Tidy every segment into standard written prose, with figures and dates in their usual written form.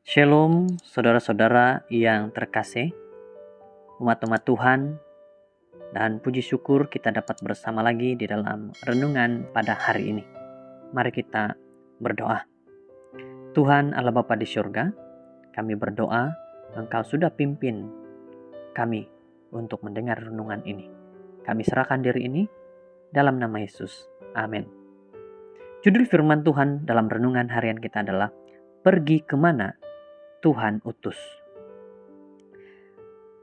Shalom, saudara-saudara yang terkasih, umat-umat Tuhan, dan puji syukur kita dapat bersama lagi di dalam renungan pada hari ini. Mari kita berdoa. Tuhan Allah Bapa di surga, kami berdoa Engkau sudah pimpin kami untuk mendengar renungan ini. Kami serahkan diri ini dalam nama Yesus. Amin. Judul firman Tuhan dalam renungan harian kita adalah Pergi kemana Tuhan utus.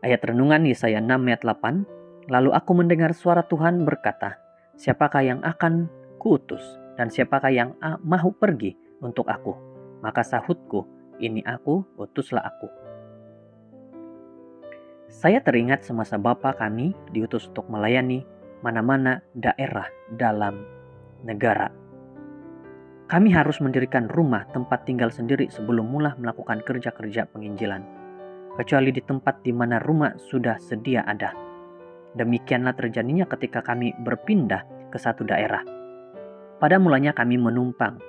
Ayat renungan Yesaya 6 ayat 8. Lalu aku mendengar suara Tuhan berkata, siapakah yang akan kuutus dan siapakah yang mahu pergi untuk aku? Maka sahutku, ini aku, utuslah aku. Saya teringat semasa Bapa kami diutus untuk melayani mana-mana daerah dalam negara. Kami harus mendirikan rumah tempat tinggal sendiri sebelum mula melakukan kerja-kerja penginjilan, kecuali di tempat di mana rumah sudah sedia ada. Demikianlah terjadinya ketika kami berpindah ke satu daerah. Pada mulanya kami menumpang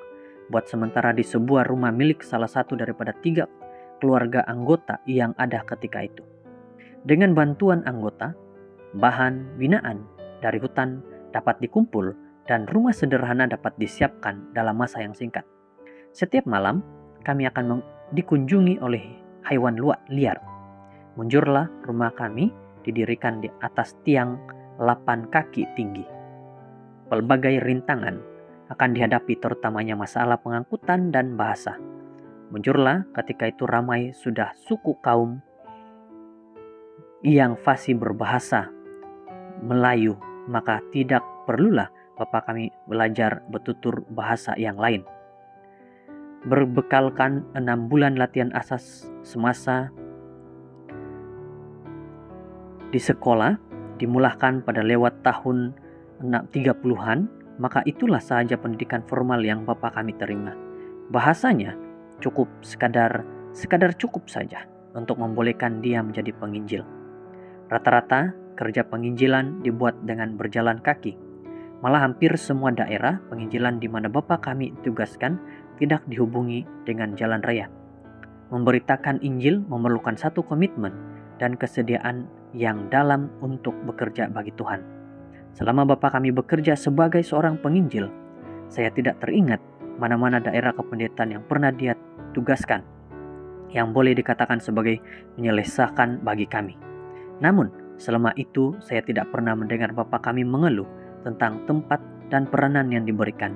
buat sementara di sebuah rumah milik salah satu daripada 3 keluarga anggota yang ada ketika itu. Dengan bantuan anggota, bahan binaan dari hutan dapat dikumpul dan rumah sederhana dapat disiapkan dalam masa yang singkat. Setiap malam, kami akan dikunjungi oleh hewan liar. Munjurlah rumah kami didirikan di atas tiang 8 kaki tinggi. Pelbagai rintangan akan dihadapi, terutamanya masalah pengangkutan dan bahasa. Munjurlah ketika itu ramai sudah suku kaum yang fasih berbahasa Melayu, maka tidak perlulah Bapak kami belajar bertutur bahasa yang lain. Berbekalkan 6 bulan latihan asas semasa di sekolah, dimulahkan pada lewat tahun 30-an, maka itulah saja pendidikan formal yang Bapak kami terima. Bahasanya cukup sekadar cukup saja untuk membolehkan dia menjadi penginjil. Rata-rata kerja penginjilan dibuat dengan berjalan kaki. Malah hampir semua daerah penginjilan di mana Bapak kami tugaskan tidak dihubungi dengan jalan raya. Memberitakan Injil memerlukan satu komitmen dan kesediaan yang dalam untuk bekerja bagi Tuhan. Selama Bapak kami bekerja sebagai seorang penginjil, saya tidak teringat mana-mana daerah kependettaan yang pernah dia tugaskan yang boleh dikatakan sebagai menyelesaikan bagi kami. Namun, selama itu saya tidak pernah mendengar Bapak kami mengeluh tentang tempat dan peranan yang diberikan.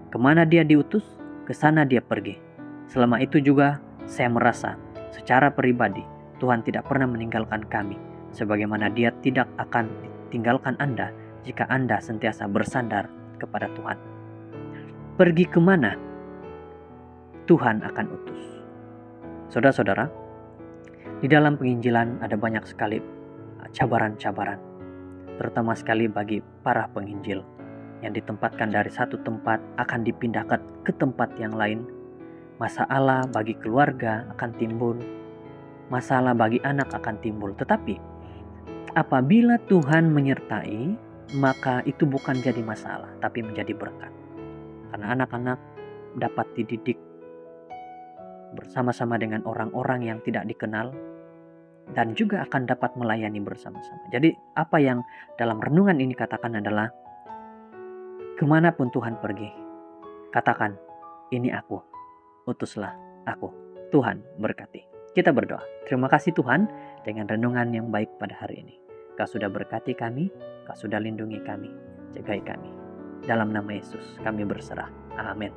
Kemana dia diutus, ke sana dia pergi. Selama itu juga saya merasa secara pribadi Tuhan tidak pernah meninggalkan kami, sebagaimana dia tidak akan tinggalkan Anda jika Anda sentiasa bersandar kepada Tuhan. Pergi kemana Tuhan akan utus. Saudara-saudara, di dalam penginjilan ada banyak sekali cabaran-cabaran, terutama sekali bagi para penginjil yang ditempatkan dari satu tempat akan dipindahkan ke tempat yang lain. Masalah bagi keluarga akan timbul, masalah bagi anak akan timbul. Tetapi apabila Tuhan menyertai, maka itu bukan jadi masalah, tapi menjadi berkat. Karena anak-anak dapat dididik bersama-sama dengan orang-orang yang tidak dikenal, dan juga akan dapat melayani bersama-sama. Jadi apa yang dalam renungan ini katakan adalah, kemanapun Tuhan pergi, katakan, ini aku, utuslah aku. Tuhan berkati. Kita berdoa. Terima kasih Tuhan dengan renungan yang baik pada hari ini. Kau sudah berkati kami, Kau sudah lindungi kami, jagai kami. Dalam nama Yesus kami berserah. Amin.